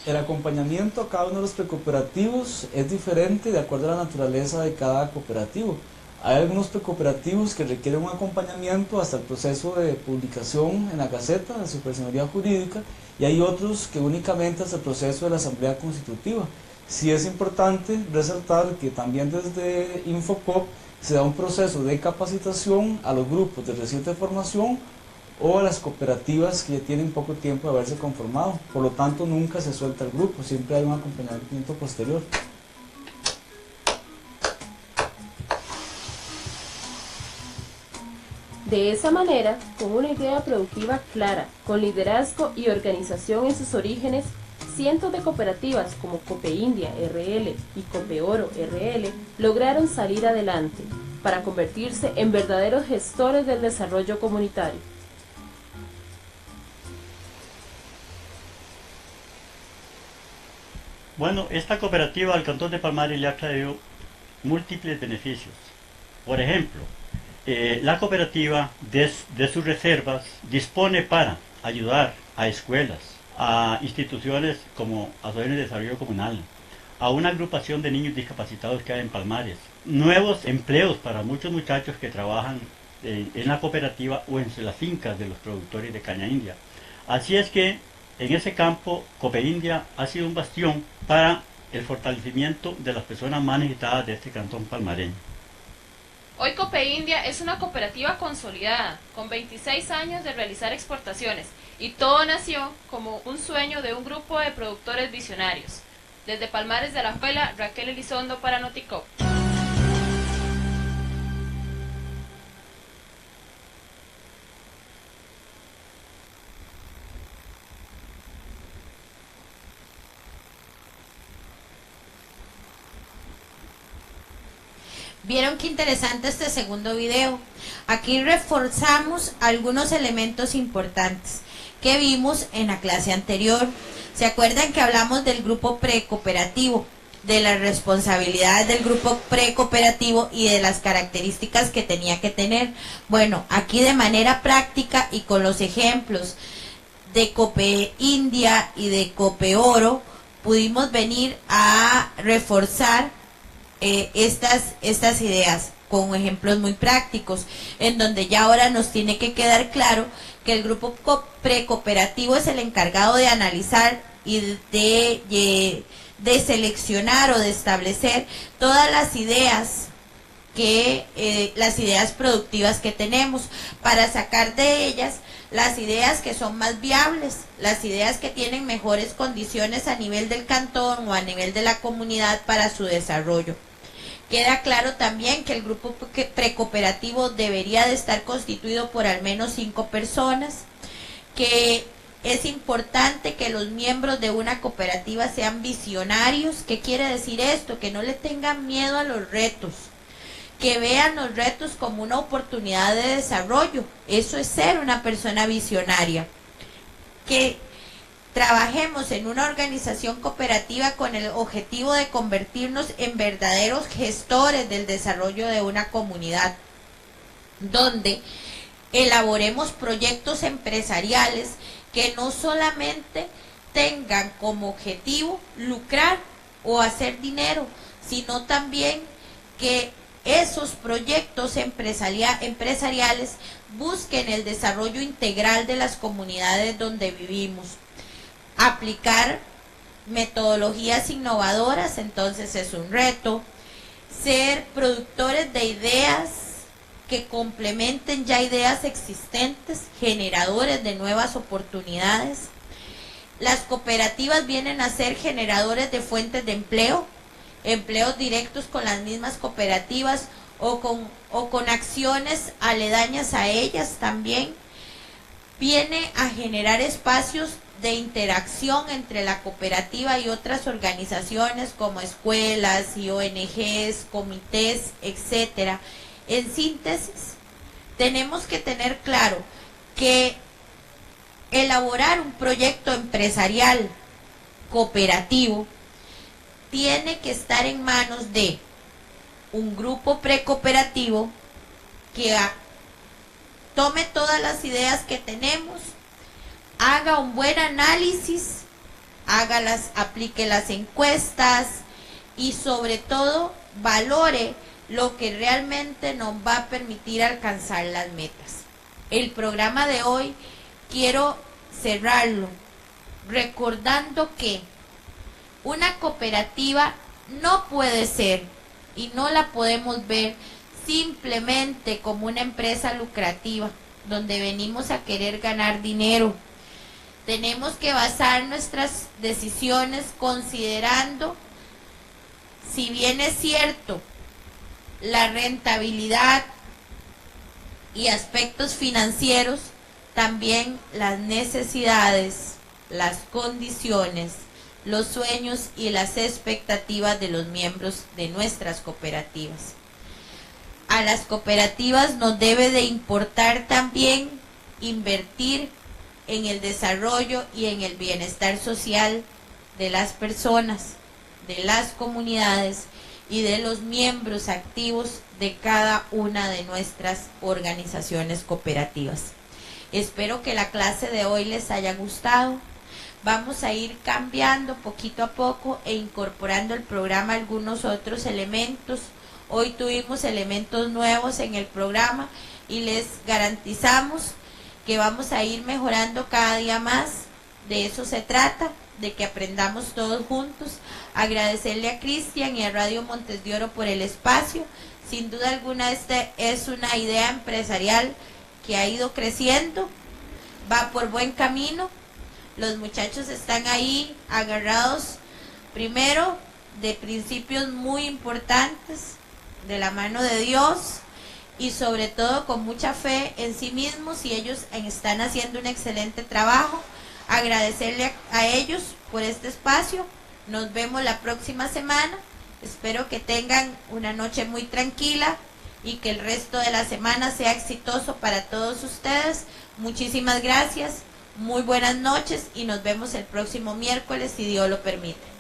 El acompañamiento a cada uno de los precooperativos es diferente de acuerdo a la naturaleza de cada cooperativo. Hay algunos precooperativos que requieren un acompañamiento hasta el proceso de publicación en la Gaceta de su personería jurídica y hay otros que únicamente hasta el proceso de la Asamblea Constitutiva. Sí es importante resaltar que también desde Infocoop se da un proceso de capacitación a los grupos de reciente formación o a las cooperativas que ya tienen poco tiempo de haberse conformado. Por lo tanto, nunca se suelta el grupo, siempre hay un acompañamiento posterior. De esa manera, con una idea productiva clara, con liderazgo y organización en sus orígenes, cientos de cooperativas como Copeindia RL y Copeoro RL lograron salir adelante para convertirse en verdaderos gestores del desarrollo comunitario. Bueno, esta cooperativa al Cantón de Palmares le ha traído múltiples beneficios. Por ejemplo, la cooperativa de sus reservas dispone para ayudar a escuelas, a instituciones como Asociación de Desarrollo Comunal, a una agrupación de niños discapacitados que hay en Palmares, nuevos empleos para muchos muchachos que trabajan en la cooperativa o en las fincas de los productores de caña india. Así es que en ese campo Copeindia ha sido un bastión para el fortalecimiento de las personas más necesitadas de este cantón palmareño. Hoy Copeindia es una cooperativa consolidada, con 26 años de realizar exportaciones, y todo nació como un sueño de un grupo de productores visionarios. Desde Palmares de Alajuela, Raquel Elizondo para Noticop. ¿Vieron qué interesante este segundo video? Aquí reforzamos algunos elementos importantes que vimos en la clase anterior. ¿Se acuerdan que hablamos del grupo precooperativo, de las responsabilidades del grupo precooperativo y de las características que tenía que tener? Bueno, aquí de manera práctica y con los ejemplos de Copeindia y de Copeoro pudimos venir a reforzar estas ideas con ejemplos muy prácticos, en donde ya ahora nos tiene que quedar claro que el grupo precooperativo es el encargado de analizar y de seleccionar o de establecer todas las ideas las ideas productivas que tenemos, para sacar de ellas las ideas que son más viables, las ideas que tienen mejores condiciones a nivel del cantón o a nivel de la comunidad para su desarrollo. Queda claro también que el grupo precooperativo debería de estar constituido por al menos 5 personas, que es importante que los miembros de una cooperativa sean visionarios. ¿Qué quiere decir esto? Que no le tengan miedo a los retos, que vean los retos como una oportunidad de desarrollo. Eso es ser una persona visionaria. Que trabajemos en una organización cooperativa con el objetivo de convertirnos en verdaderos gestores del desarrollo de una comunidad, donde elaboremos proyectos empresariales que no solamente tengan como objetivo lucrar o hacer dinero, sino también que esos proyectos empresariales busquen el desarrollo integral de las comunidades donde vivimos. Aplicar metodologías innovadoras, entonces es un reto. Ser productores de ideas que complementen ya ideas existentes, generadores de nuevas oportunidades. Las cooperativas vienen a ser generadores de fuentes de empleo, empleos directos con las mismas cooperativas o con acciones aledañas a ellas también. Viene a generar espacios de interacción entre la cooperativa y otras organizaciones como escuelas y ONGs, comités, etcétera. En síntesis, tenemos que tener claro que elaborar un proyecto empresarial cooperativo tiene que estar en manos de un grupo precooperativo que tome todas las que tenemos, haga un buen análisis, aplique las encuestas y sobre todo valore lo que realmente nos va a permitir alcanzar las metas. El programa de hoy quiero cerrarlo recordando que una cooperativa no puede ser y no la podemos ver simplemente como una empresa lucrativa, donde venimos a querer ganar dinero. Tenemos que basar nuestras decisiones considerando, si bien es cierto, la rentabilidad y aspectos financieros, también las necesidades, las condiciones, los sueños y las expectativas de los miembros de nuestras cooperativas. A las cooperativas nos debe de importar también invertir en el desarrollo y en el bienestar social de las personas, de las comunidades y de los miembros activos de cada una de nuestras organizaciones cooperativas. Espero que la clase de hoy les haya gustado. Vamos a ir cambiando poquito a poco e incorporando al programa algunos otros elementos. Hoy tuvimos elementos nuevos en el programa y les garantizamos que vamos a ir mejorando cada día más. De eso se trata, de que aprendamos todos juntos. Agradecerle a Cristian y a Radio Montes de Oro por el espacio. Sin duda alguna esta es una idea empresarial que ha ido creciendo, va por buen camino. Los muchachos están ahí agarrados primero de principios muy importantes, de la mano de Dios, y sobre todo con mucha fe en sí mismos, y ellos están haciendo un excelente trabajo. Agradecerle a ellos por este espacio. Nos vemos la próxima semana. Espero que tengan una noche muy tranquila y que el resto de la semana sea exitoso para todos ustedes. Muchísimas gracias, muy buenas noches y nos vemos el próximo miércoles si Dios lo permite.